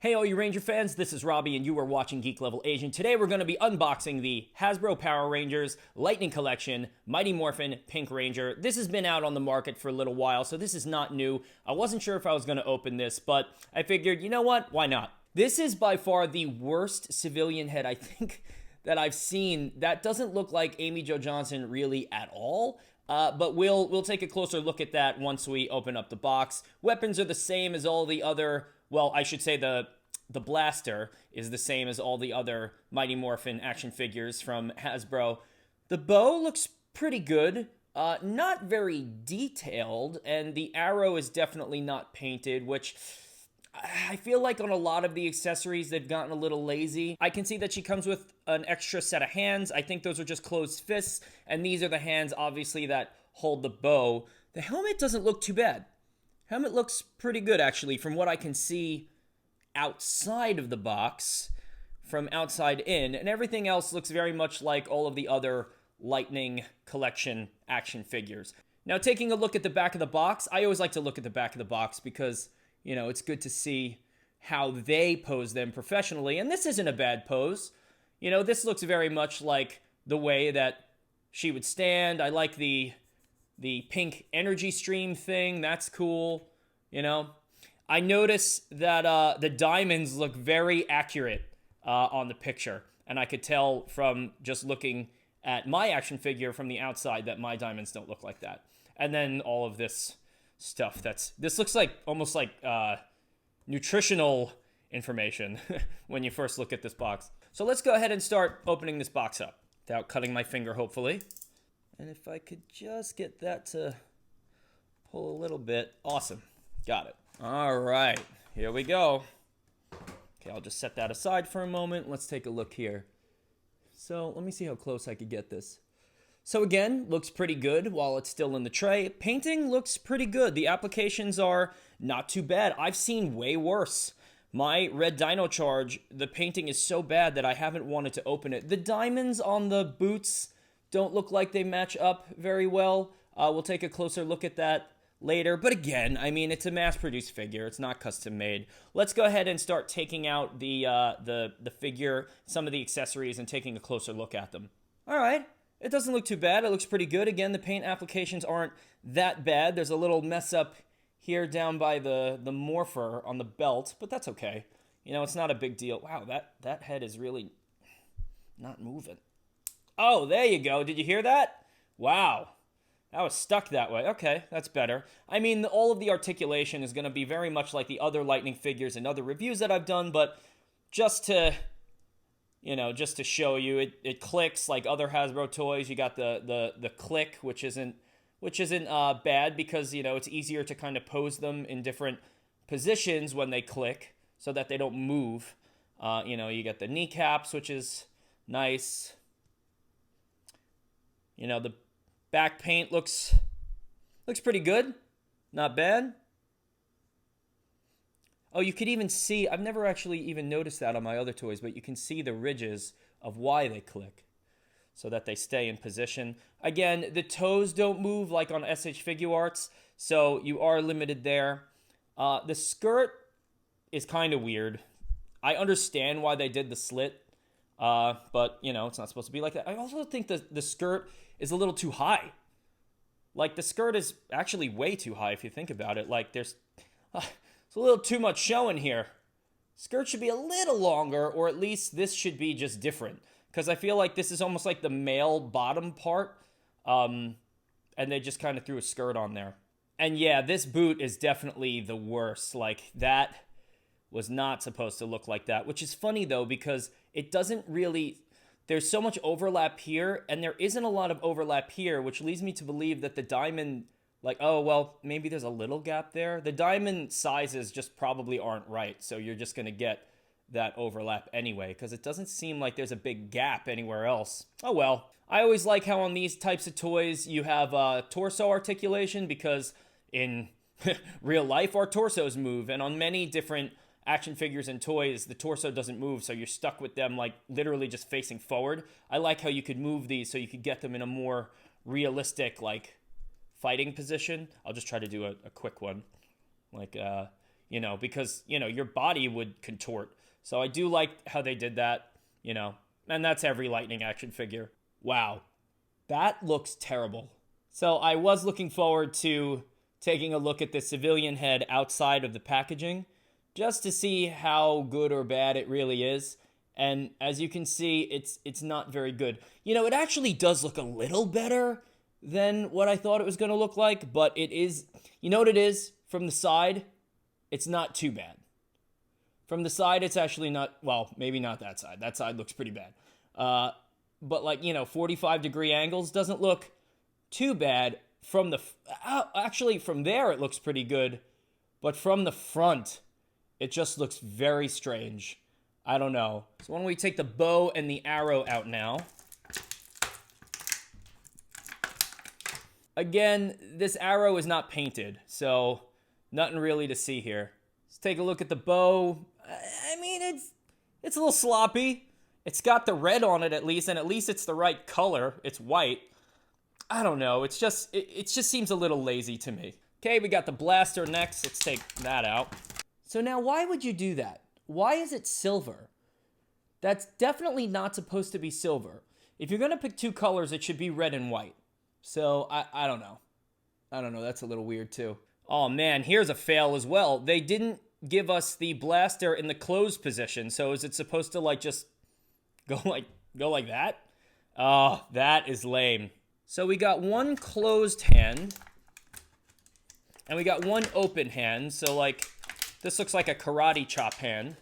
Hey all you Ranger fans, this is Robbie and you are watching Geek Level Asian. Today we're going to be unboxing the Hasbro Power Rangers Lightning Collection Mighty Morphin Pink Ranger. This has been out on the market for a little while, so this is not new. I wasn't sure if I was going to open this, but I figured, you know what, why not? This is by far the worst civilian head I think that I've seen. That doesn't look like Amy Jo Johnson really at all. But we'll take a closer look at that once we open up the box. Weapons are the same as all the other, well, I should say the blaster is the same as all the other Mighty Morphin action figures from Hasbro. The bow looks pretty good, not very detailed, and the arrow is definitely not painted, which I feel like on a lot of the accessories, they've gotten a little lazy. I can see that she comes with an extra set of hands. I think those are just closed fists, and these are the hands, obviously, that hold the bow. The helmet doesn't look too bad. Helmet looks pretty good, actually, from what I can see outside of the box, from outside in, and everything else looks very much like all of the other Lightning Collection action figures. Now, taking a look at the back of the box, I always like to look at the back of the box because, you know, it's good to see how they pose them professionally. And this isn't a bad pose. You know, this looks very much like the way that she would stand. I like the pink energy stream thing. That's cool. You know, I notice that the diamonds look very accurate on the picture. And I could tell from just looking at my action figure from the outside that my diamonds don't look like that. And then all of this stuff this looks like almost like nutritional information when you first look at this box. So let's go ahead and start opening this box up without cutting my finger, hopefully. And if I could just get that to pull a little bit. Awesome. Got it. All right, here we go. Okay, I'll just set that aside for a moment. Let's take a look here. So let me see how close I could get this. So again, looks pretty good while it's still in the tray. Painting looks pretty good. The applications are not too bad. I've seen way worse. My Red Dino Charge, the painting is so bad that I haven't wanted to open it. The diamonds on the boots don't look like they match up very well. We'll take a closer look at that later. But again, I mean, it's a mass-produced figure. It's not custom-made. Let's go ahead and start taking out the figure, some of the accessories, and taking a closer look at them. All right. It doesn't look too bad. It looks pretty good. Again, the paint applications aren't that bad. There's a little mess up here down by the morpher on the belt, but that's okay. You know, it's not a big deal. Wow, that head is really not moving. Oh, there you go. Did you hear that? Wow. That was stuck that way. Okay, that's better. I mean, all of the articulation is going to be very much like the other Lightning figures and other reviews that I've done, but just to, you know, just to show you, it clicks like other Hasbro toys. You got the click, which isn't bad because, you know, it's easier to kind of pose them in different positions when they click so that they don't move. You know, you got the kneecaps, which is nice. You know, the back paint looks pretty good. Not bad. Oh, you could even see, I've never actually even noticed that on my other toys, but you can see the ridges of why they click so that they stay in position. Again, the toes don't move like on SH Figuarts, so you are limited there. The skirt is kind of weird. I understand why they did the slit, but, you know, it's not supposed to be like that. I also think the skirt is a little too high. Like, the skirt is actually way too high if you think about it. Like, there's a little too much showing here. Skirt should be a little longer, or at least this should be just different. Because I feel like this is almost like the male bottom part, and they just kind of threw a skirt on there. And yeah, this boot is definitely the worst. Like, that was not supposed to look like that, which is funny, though, because it doesn't really... There's so much overlap here, and there isn't a lot of overlap here, which leads me to believe that the diamond... Like, oh, well, maybe there's a little gap there. The diamond sizes just probably aren't right, so you're just going to get that overlap anyway, because it doesn't seem like there's a big gap anywhere else. Oh, well. I always like how on these types of toys you have torso articulation, because in real life, our torsos move, and on many different action figures and toys, the torso doesn't move, so you're stuck with them, like, literally just facing forward. I like how you could move these so you could get them in a more realistic, like, fighting position. I'll just try to do a quick one. Like, because, your body would contort. So I do like how they did that, and that's every Lightning action figure. Wow, that looks terrible. So I was looking forward to taking a look at the civilian head outside of the packaging, just to see how good or bad it really is. And as you can see, it's not very good. It actually does look a little better than what I thought it was going to look like, but it is, what it is? From the side, it's not too bad. From the side, it's actually not, well, maybe not that side. That side looks pretty bad. But 45-degree angles doesn't look too bad. From from there, it looks pretty good. But from the front, it just looks very strange. I don't know. So why don't we take the bow and the arrow out now? Again, this arrow is not painted, so nothing really to see here. Let's take a look at the bow. I mean, it's a little sloppy. It's got the red on it at least, and at least it's the right color. It's white. I don't know. It just seems a little lazy to me. Okay, we got the blaster next. Let's take that out. So now, why would you do that? Why is it silver? That's definitely not supposed to be silver. If you're going to pick two colors, it should be red and white. So, I don't know. That's a little weird, too. Oh, man, here's a fail as well. They didn't give us the blaster in the closed position. So, is it supposed to, just go like that? Oh, that is lame. So, we got one closed hand. And we got one open hand. So, this looks like a karate chop hand.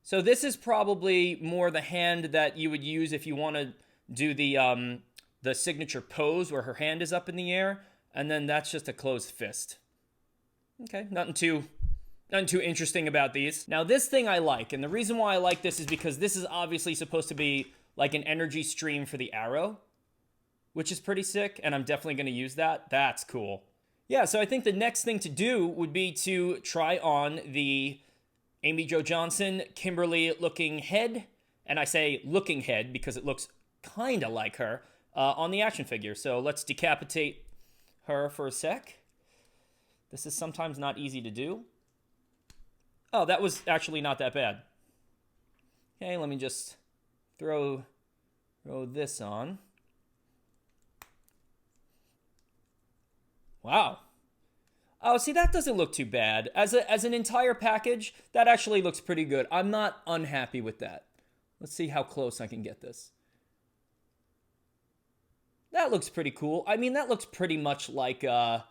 So this is probably more the hand that you would use if you want to do the signature pose where her hand is up in the air, and then that's just a closed fist. Okay, nothing too interesting about these. Now this thing I like, and the reason why I like this is because this is obviously supposed to be like an energy stream for the arrow, which is pretty sick, and I'm definitely going to use that. That's cool. Yeah, so I think the next thing to do would be to try on the Amy Jo Johnson, Kimberly looking head, and I say looking head because it looks kind of like her, on the action figure. So let's decapitate her for a sec. This is sometimes not easy to do. Oh, that was actually not that bad. Okay, let me just throw this on. Wow. Oh, see, that doesn't look too bad. As an entire package, that actually looks pretty good. I'm not unhappy with that. Let's see how close I can get this. That looks pretty cool. I mean, that looks pretty much like what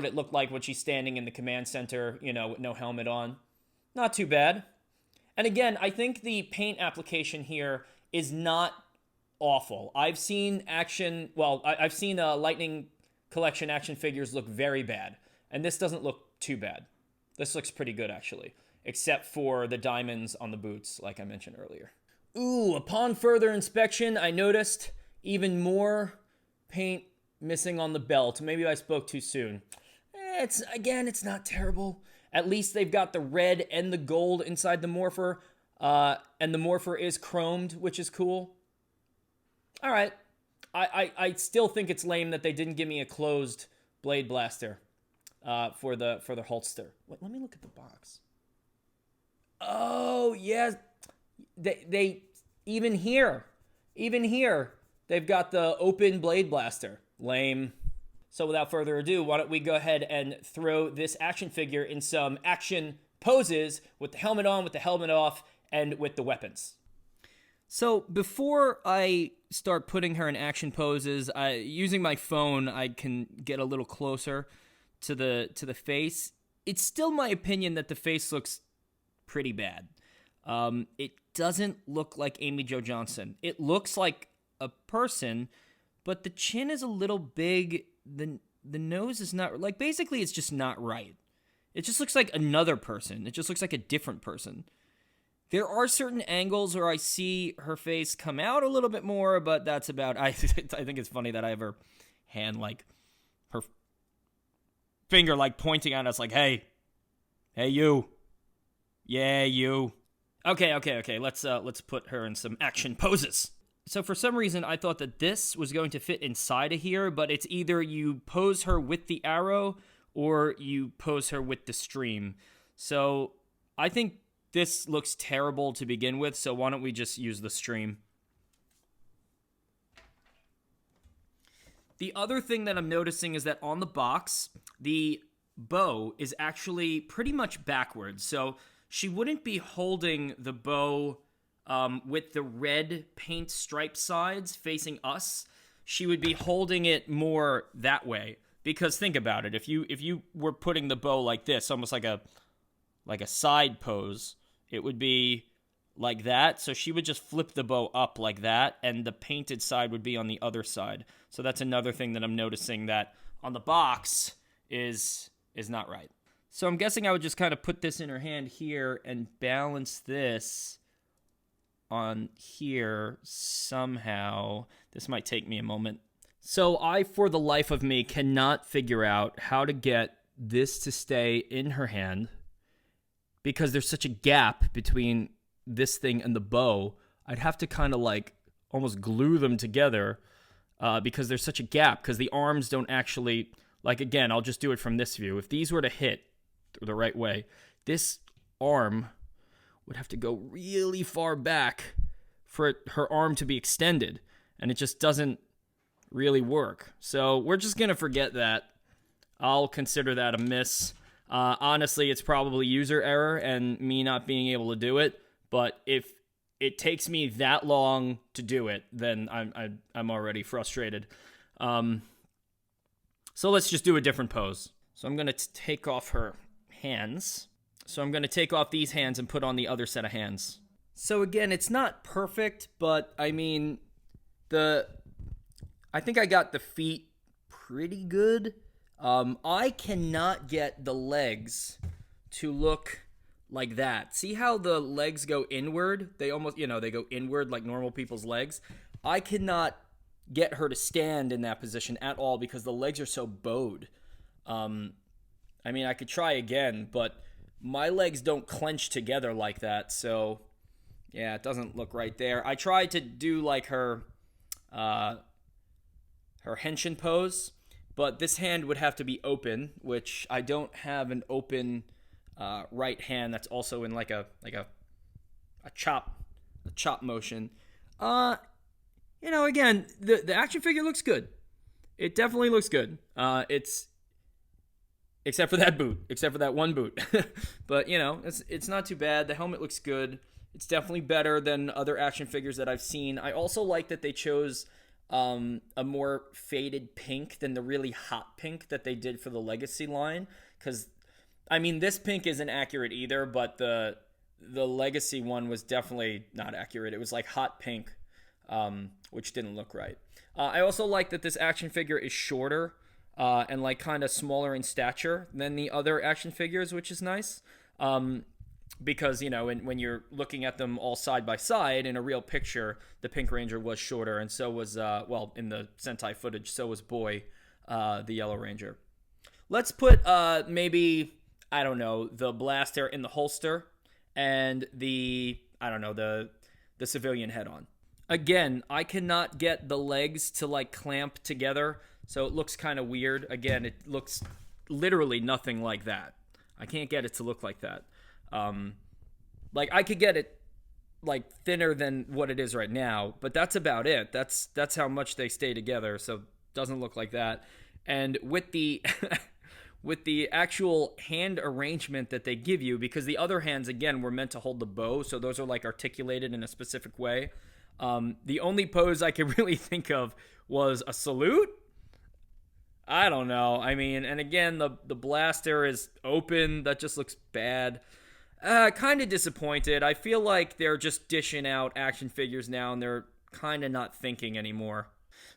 it looked like when she's standing in the command center, with no helmet on. Not too bad. And again, I think the paint application here is not awful. I've seen I've seen Lightning Collection action figures look very bad, and this doesn't look too bad. This looks pretty good, actually, except for the diamonds on the boots, like I mentioned earlier. Ooh, upon further inspection, I noticed even more paint missing on the belt. Maybe I spoke too soon. It's not terrible. At least they've got the red and the gold inside the morpher, and the morpher is chromed, which is cool. All right. I still think it's lame that they didn't give me a closed blade blaster for the holster. Wait, let me look at the box. Oh, yeah. They even here, they've got the open blade blaster. Lame. So without further ado, why don't we go ahead and throw this action figure in some action poses with the helmet on, with the helmet off, and with the weapons. So before I start putting her in action poses, using my phone, I can get a little closer to the face. It's still my opinion that the face looks pretty bad. It doesn't look like Amy Jo Johnson. It looks like a person, but the chin is a little big. The nose is not, basically it's just not right. It just looks like another person. It just looks like a different person. There are certain angles where I see her face come out a little bit more, but that's about, I think it's funny that I have her hand, her finger, pointing at us, hey, you. Yeah, you. Okay, let's put her in some action poses. So for some reason, I thought that this was going to fit inside of here, but it's either you pose her with the arrow or you pose her with the stream. So I think this looks terrible to begin with, so why don't we just use the stream? The other thing that I'm noticing is that on the box, the bow is actually pretty much backwards. So she wouldn't be holding the bow with the red paint stripe sides facing us. She would be holding it more that way. Because think about it, if you were putting the bow like this, almost like a side pose, it would be like that. So she would just flip the bow up like that, and the painted side would be on the other side. So that's another thing that I'm noticing that on the box is not right. So I'm guessing I would just kind of put this in her hand here and balance this on here somehow. This might take me a moment. So I, for the life of me, cannot figure out how to get this to stay in her hand because there's such a gap between this thing and the bow. I'd have to kind of like almost glue them together because there's such a gap, because the arms don't actually, like, again, I'll just do it from this view. If these were to hit the right way, this arm would have to go really far back for her arm to be extended, and it just doesn't really work. So we're just going to forget that. I'll consider that a miss. Honestly, it's probably user error and me not being able to do it, but if it takes me that long to do it, then I'm already frustrated. So let's just do a different pose. So I'm going to take off her hands. So I'm going to take off these hands and put on the other set of hands. So again, it's not perfect, but I mean, I think I got the feet pretty good. I cannot get the legs to look like that. See how the legs go inward? They almost, they go inward like normal people's legs. I cannot get her to stand in that position at all because the legs are so bowed. I mean, I could try again, but my legs don't clench together like that. So, yeah, it doesn't look right there. I tried to do like her henshin pose, but this hand would have to be open, which I don't have an open right hand that's also in like a chop motion. Again, the action figure looks good. It definitely looks good. It's except for that boot, except for that one boot. But it's not too bad. The helmet looks good. It's definitely better than other action figures that I've seen. I also like that they chose a more faded pink than the really hot pink that they did for the Legacy line. Because, I mean, this pink isn't accurate either, but the Legacy one was definitely not accurate. It was like hot pink, which didn't look right. I also like that this action figure is shorter and like kind of smaller in stature than the other action figures, which is nice. Because, when you're looking at them all side by side in a real picture, the Pink Ranger was shorter, and so was, in the Sentai footage, so was Boy, the Yellow Ranger. Let's put maybe, I don't know, the blaster in the holster and the civilian head on. Again, I cannot get the legs to like clamp together, so it looks kind of weird. Again, it looks literally nothing like that. I can't get it to look like that. I could get it like thinner than what it is right now, but that's about it. That's how much they stay together. So it doesn't look like that. And with the with the actual hand arrangement that they give you, because the other hands again were meant to hold the bow, so those are like articulated in a specific way. The only pose I could really think of was a salute. I don't know. I mean, and again, the blaster is open. That just looks bad. Kind of disappointed. I feel like they're just dishing out action figures now, and they're kind of not thinking anymore.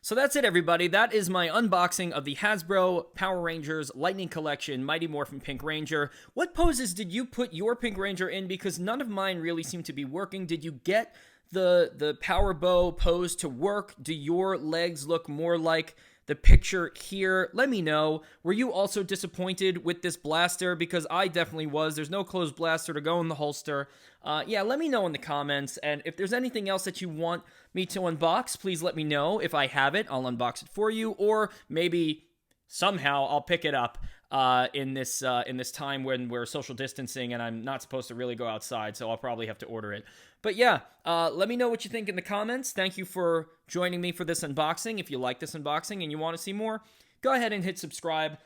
So that's it, everybody. That is my unboxing of the Hasbro Power Rangers Lightning Collection Mighty Morphin Pink Ranger. What poses did you put your Pink Ranger in? Because none of mine really seem to be working. Did you get the power bow pose to work? Do your legs look more like the picture here? Let me know. Were you also disappointed with this blaster? Because I definitely was. There's no closed blaster to go in the holster. Let me know in the comments. And if there's anything else that you want me to unbox, please let me know. If I have it, I'll unbox it for you. Or maybe somehow I'll pick it up in this time when we're social distancing and I'm not supposed to really go outside, so I'll probably have to order it. But yeah, let me know what you think in the comments. Thank you for joining me for this unboxing. If you like this unboxing and you want to see more, go ahead and hit subscribe.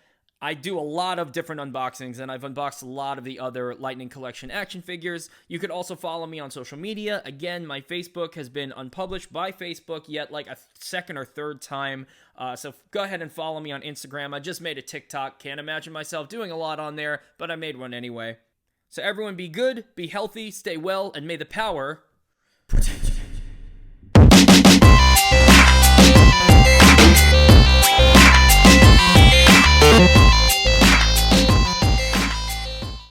I do a lot of different unboxings, and I've unboxed a lot of the other Lightning Collection action figures. You could also follow me on social media. Again, my Facebook has been unpublished by Facebook yet like a second or third time. So go ahead and follow me on Instagram. I just made a TikTok. Can't imagine myself doing a lot on there, but I made one anyway. So everyone be good, be healthy, stay well, and may the power protect you.